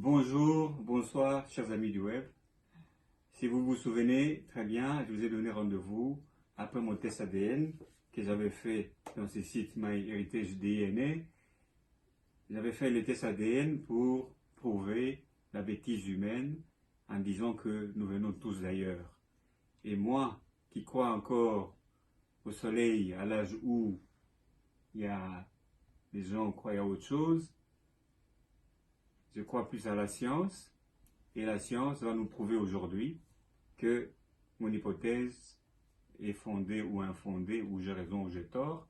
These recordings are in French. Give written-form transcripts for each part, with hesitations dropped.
Bonjour, bonsoir, chers amis du web. Si vous vous souvenez, très bien, je vous ai donné rendez-vous après mon test ADN que j'avais fait dans ce site MyHeritage DNA. J'avais fait le test ADN pour prouver la bêtise humaine en disant que nous venons tous d'ailleurs. Et moi, qui crois encore au soleil à l'âge où il y a des gens qui croient à autre chose, je crois plus à la science, et la science va nous prouver aujourd'hui que mon hypothèse est fondée ou infondée, ou j'ai raison ou j'ai tort.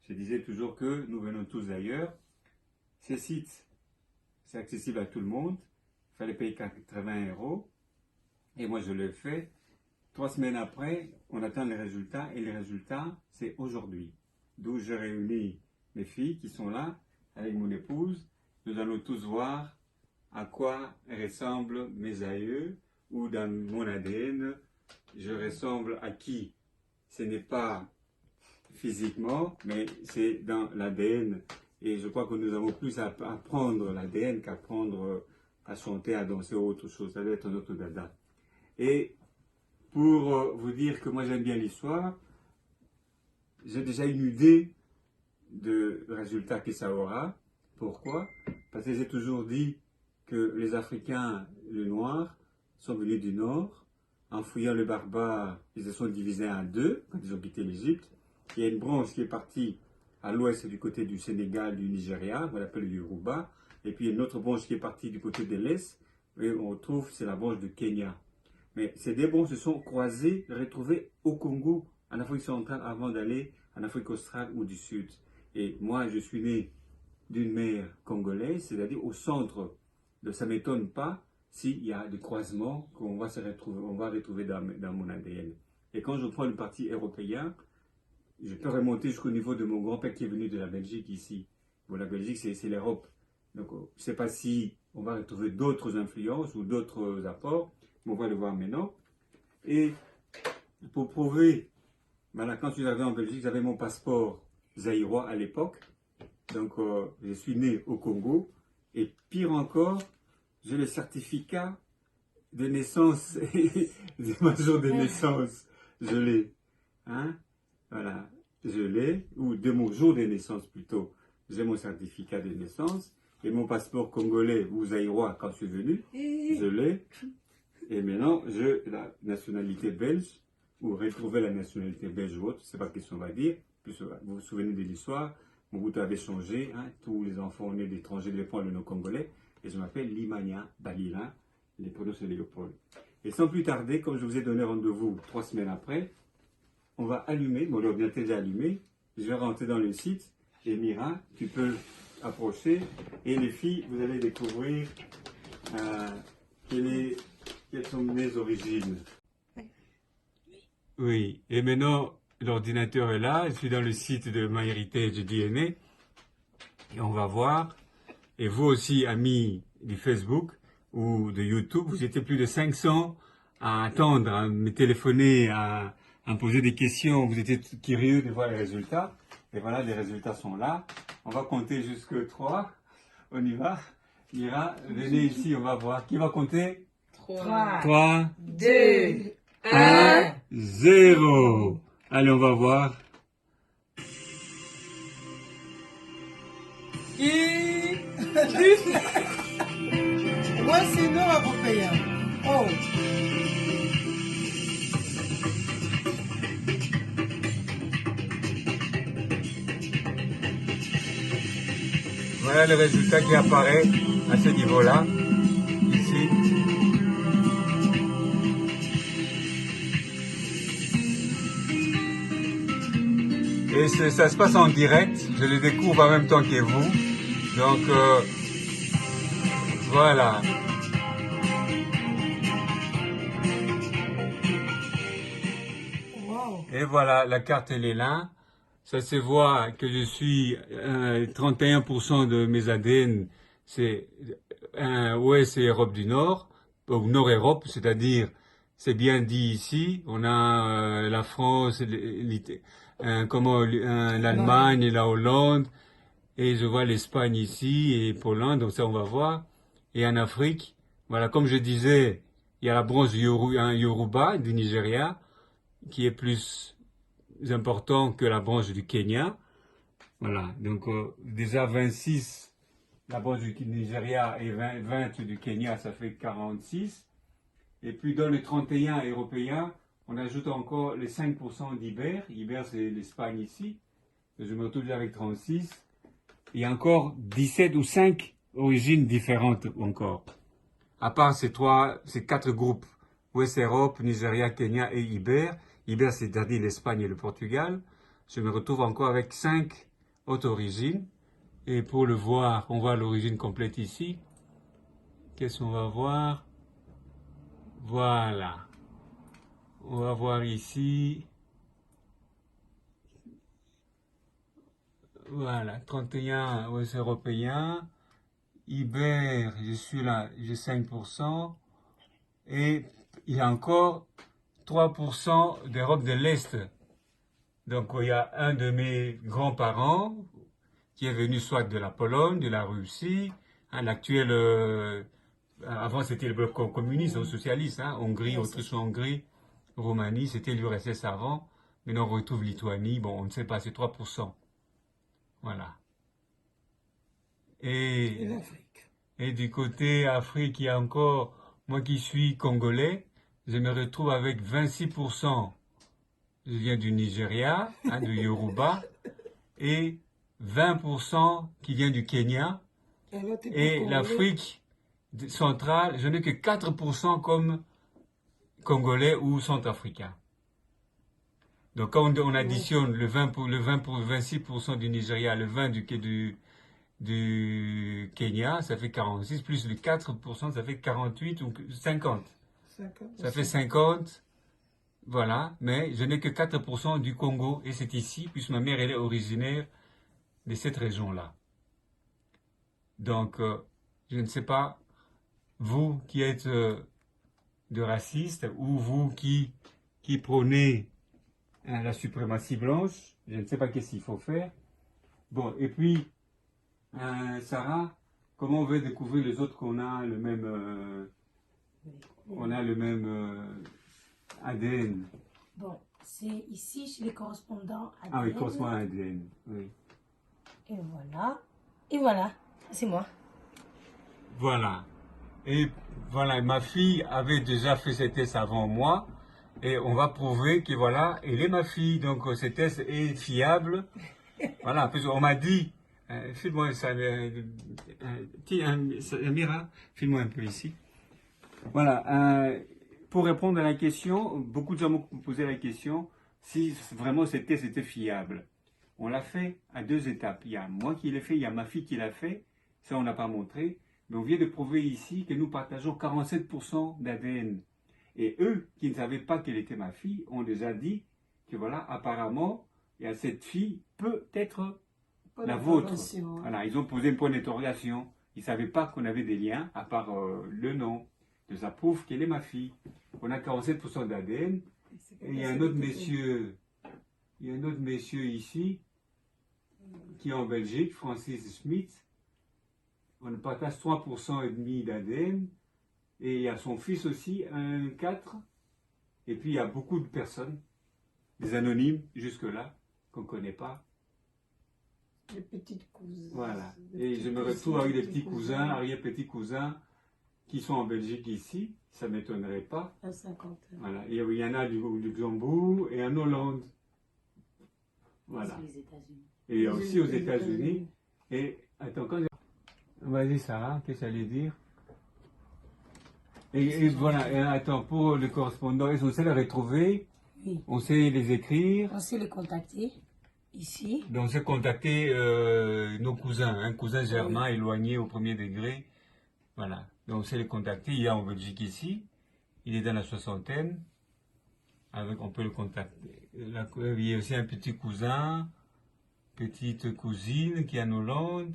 Je disais toujours que nous venons tous d'ailleurs. Ce site, c'est accessible à tout le monde. Il fallait payer 80 €. Et moi, je l'ai fait. 3 semaines après, on attend les résultats. Et les résultats, c'est aujourd'hui. D'où j'ai réuni mes filles qui sont là, avec mon épouse. Nous allons tous voir à quoi ressemblent mes aïeux, ou dans mon ADN, je ressemble à qui. Ce n'est pas physiquement, mais c'est dans l'ADN. Et je crois que nous avons plus à apprendre l'ADN qu'apprendre à chanter, à danser ou autre chose. Ça doit être notre dada. Et pour vous dire que moi j'aime bien l'histoire, j'ai déjà une idée de résultat que ça aura. Pourquoi? Parce que j'ai toujours dit que les Africains, les Noirs, sont venus du Nord. En fouillant le barbare, ils se sont divisés en deux quand ils ont quitté l'Égypte. Il y a une branche qui est partie à l'ouest du côté du Sénégal, du Nigeria, on l'appelle le Yoruba. Et puis une autre branche qui est partie du côté de l'Est, et on retrouve, c'est la branche du Kenya. Mais ces deux branches se sont croisées, retrouvées au Congo, en Afrique centrale, avant d'aller en Afrique australe ou du Sud. Et moi, je suis né d'une mère congolaise, c'est-à-dire au centre. Donc ça ne m'étonne pas s'il y a des croisements qu'on va retrouver dans mon ADN. Et quand je prends le parti européen, je peux remonter jusqu'au niveau de mon grand-père qui est venu de la Belgique ici. Bon, la Belgique, c'est l'Europe. Donc, je ne sais pas si on va retrouver d'autres influences ou d'autres apports, mais on va le voir maintenant. Et pour prouver, voilà, quand je suis arrivé en Belgique, j'avais mon passeport zaïrois à l'époque. Donc, je suis né au Congo. Et pire encore, j'ai le certificat de naissance de ma jour de naissance. Je l'ai. Hein? Voilà. Je l'ai. Ou de mon jour de naissance plutôt. J'ai mon certificat de naissance. Et mon passeport congolais ou zaïrois quand je suis venu. Je l'ai. Et maintenant, j'ai la nationalité belge. Ou retrouver la nationalité belge ou autre. C'est pas question, on va dire. Plus, vous vous souvenez de l'histoire. Mobutu avait changé, hein, tous les enfants nés d'étrangers devaient prendre le nom congolais. Et je m'appelle Limania Balila, les prénoms c'est Léopold. Et sans plus tarder, comme je vous ai donné rendez-vous 3 semaines après, on va allumer, mon ordinateur est déjà allumé, je vais rentrer dans le site, et Mira, tu peux approcher, et les filles, vous allez découvrir quelles sont mes origines. Oui, et maintenant, l'ordinateur est là, je suis dans le site de MyHeritage DNA, et on va voir. Et vous aussi, amis du Facebook ou de YouTube, vous étiez plus de 500 à attendre, à me téléphoner, à me poser des questions. Vous étiez curieux de voir les résultats. Et voilà, les résultats sont là. On va compter jusque 3. On y va. Mira, venez ici, on va voir. Qui va compter? 3, 2, 1. 0. Allez, on va voir. Moi, c'est non européen. Oh. Voilà le résultat qui apparaît à ce niveau-là, ici. Et ça se passe en direct, je le découvre en même temps que vous. Donc, voilà. Wow. Et voilà, la carte elle est là. Ça se voit que je suis 31% de mes ADN, c'est Ouest et Europe du Nord, ou Nord-Europe, c'est-à-dire, c'est bien dit ici, on a la France, l'Allemagne et la Hollande, et je vois l'Espagne ici et Pologne, donc ça on va voir. Et en Afrique, voilà, comme je disais, il y a la branche Yoruba du Nigeria, qui est plus important que la branche du Kenya. Voilà, donc déjà 26, la branche du Nigeria et 20 du Kenya, ça fait 46. Et puis dans les 31 européens, on ajoute encore les 5% d'Iber. Iber, c'est l'Espagne ici. Je me retrouve avec 36. Il y a encore 17 ou 5 origines différentes encore. À part ces quatre groupes, Ouest Europe, Nigeria, Kenya et Iber. Iber, c'est-à-dire l'Espagne et le Portugal. Je me retrouve encore avec 5 autres origines. Et pour le voir, on voit l'origine complète ici. Qu'est-ce qu'on va voir? Voilà. On va voir ici. Voilà, 31 Ouest européens. Iber, je suis là, j'ai 5%. Et il y a encore 3% d'Europe de l'Est. Donc il y a un de mes grands-parents qui est venu soit de la Pologne, de la Russie, hein, l'actuel, avant c'était le bloc communiste ou socialiste, hein, Hongrie, Autriche-Hongrie, Roumanie, c'était l'URSS avant. Maintenant on retrouve Lituanie, bon on ne sait pas, c'est 3%. Voilà. Et l'Afrique. Et du côté Afrique, il y a encore, moi qui suis congolais, je me retrouve avec 26%. Je viens du Nigeria, hein, du Yoruba, et 20% qui vient du Kenya. Et l'Afrique centrale, je n'ai que 4% comme congolais ou centrafricain. Donc quand on additionne le 26% du Nigeria, le 20% du Kenya, ça fait 46, plus le 4%, ça fait 48 ou 50. Ça fait 50, voilà, mais je n'ai que 4% du Congo, et c'est ici, puisque ma mère, elle est originaire de cette région-là. Donc, je ne sais pas, vous qui êtes de racistes, ou vous qui prônez la suprématie blanche, je ne sais pas qu'est-ce qu'il faut faire. Bon, et puis, Sarah, comment on veut découvrir les autres qu'on a le même, ADN? Bon, c'est ici chez les correspondants ADN. Ah oui, correspondant ADN, oui. Et voilà. Et voilà, c'est moi. Voilà. Et voilà, ma fille avait déjà fait ces tests avant moi. Et on va prouver que voilà, elle est ma fille. Donc ce test est fiable. Voilà, parce qu'on m'a dit, file-moi ça, Mira, file-moi un peu ici. Voilà, pour répondre à la question, beaucoup de gens m'ont posé la question si vraiment ce test était fiable. On l'a fait à 2 étapes. Il y a moi qui l'ai fait, il y a ma fille qui l'a fait. Ça, on n'a pas montré. Mais on vient de prouver ici que nous partageons 47% d'ADN. Et eux, qui ne savaient pas qu'elle était ma fille, ont déjà dit que voilà, apparemment, cette fille peut être la vôtre. Voilà, ils ont posé un point d'interrogation. Ils ne savaient pas qu'on avait des liens, à part le nom. Ça prouve qu'elle est ma fille. On a 47% d'ADN. Et il y a un autre monsieur, ici, qui est en Belgique, Francis Smith. On partage 3% et demi d'ADN. Et il y a son fils aussi, un 4. Et puis il y a beaucoup de personnes, des anonymes jusque-là, qu'on ne connaît pas. Les petites cousines. Voilà. Et je me retrouve avec des petits cousins, arrière-petits cousins, qui sont en Belgique ici. Ça ne m'étonnerait pas. À 50. Voilà. Et il y en a au Luxembourg et en Hollande. Voilà. Et il y a aussi aux États-Unis. Et attends, vas-y Sarah, qu'est-ce que j'allais dire? Et voilà, et attends, pour le correspondant, on sait les retrouver, Oui. On sait les écrire, On sait les contacter ici. donc on sait contacter nos cousins, un cousin germain éloigné au premier degré, voilà, donc on sait les contacter, il est en Belgique ici, il est dans la soixantaine, on peut le contacter. Il y a aussi un petit cousin, petite cousine qui est en Hollande,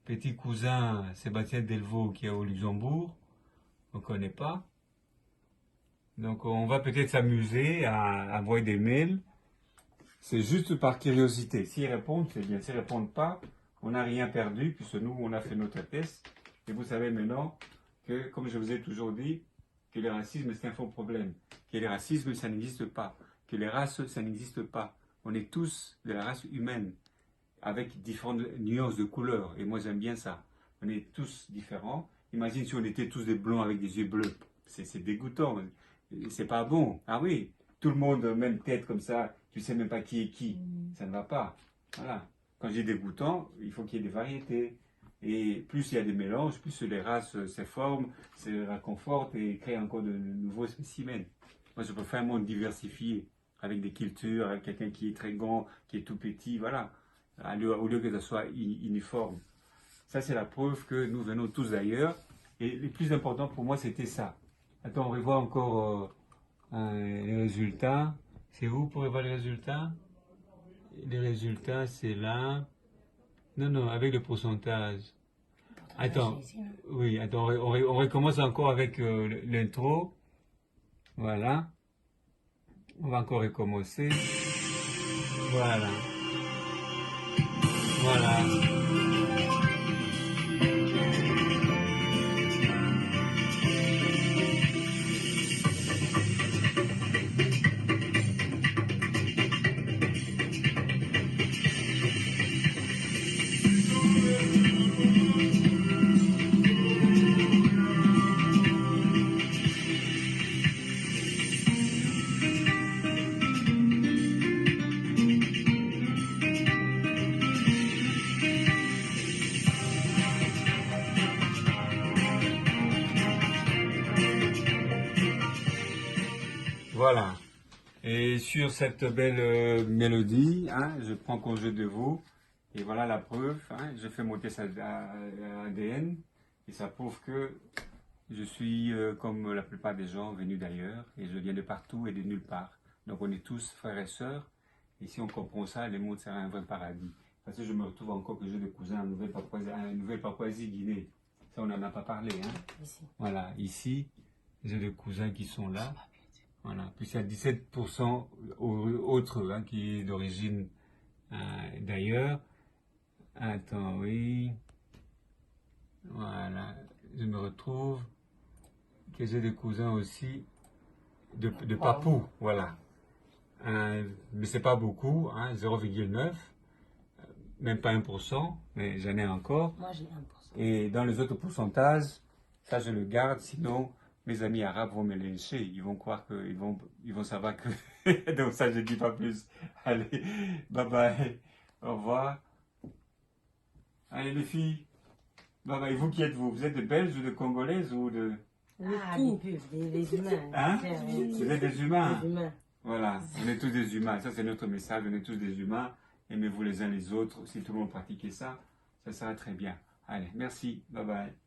petit cousin Sébastien Delvaux qui est au Luxembourg, on ne connaît pas. Donc on va peut-être s'amuser à envoyer des mails. C'est juste par curiosité. S'ils répondent, c'est bien. S'ils ne répondent pas, on n'a rien perdu, puisque nous, on a fait notre test. Et vous savez maintenant que, comme je vous ai toujours dit, que le racisme, c'est un faux problème. Que le racisme, ça n'existe pas. Que les races, ça n'existe pas. On est tous de la race humaine, avec différentes nuances de couleurs. Et moi, j'aime bien ça. On est tous différents. Imagine si on était tous des blonds avec des yeux bleus. C'est dégoûtant. C'est pas bon. Ah oui, tout le monde, même tête comme ça, tu sais même pas qui est qui. Ça ne va pas. Voilà. Quand je dis dégoûtant, il faut qu'il y ait des variétés. Et plus il y a des mélanges, plus les races se forment, se réconfortent et créent encore de nouveaux spécimens. Moi, je préfère un monde diversifié, avec des cultures, avec quelqu'un qui est très grand, qui est tout petit, voilà. Au lieu que ça soit uniforme. Ça, c'est la preuve que nous venons tous d'ailleurs. Et le plus important pour moi, c'était ça. Attends, on revoit encore les résultats. C'est où pour revoir les résultats? Les résultats, c'est là. Non, non, avec le pourcentage. Attends, oui, attends, on recommence encore avec l'intro. Voilà. On va encore recommencer. Voilà. Voilà. Voilà. Et sur cette belle mélodie, hein, je prends congé de vous. Et voilà la preuve. Hein, je fais mon test ADN. Et ça prouve que je suis, comme la plupart des gens, venu d'ailleurs. Et je viens de partout et de nulle part. Donc on est tous frères et sœurs. Et si on comprend ça, le monde sera un vrai paradis. Parce que je me retrouve encore que j'ai des cousins en Nouvelle-Papouasie-Guinée. Ça, on n'en a pas parlé. Hein. Ici. Voilà, ici, j'ai des cousins qui sont là. Voilà, puis il y a 17% autres hein, qui est d'origine d'ailleurs. Attends, oui. Voilà, je me retrouve que j'ai des cousins aussi de Papou, voilà. Mais c'est pas beaucoup, hein, 0,9, même pas 1%, mais j'en ai encore. Moi, j'ai 1%. Et dans les autres pourcentages, ça je le garde, sinon mes amis arabes vont me lyncher. Ils vont croire que, ils vont savoir que. Donc ça, je dis pas plus. Allez, bye bye. Au revoir. Allez les filles. Bye bye. Vous qui êtes-vous? Vous êtes de Belges ou de Congolaises ou de. Ah, des humains. Hein? Vous êtes des humains. Des humains. Voilà, on est tous des humains. Ça, c'est notre message. On est tous des humains. Aimez-vous les uns les autres. Si tout le monde pratiquait ça, ça sera très bien. Allez, merci. Bye bye.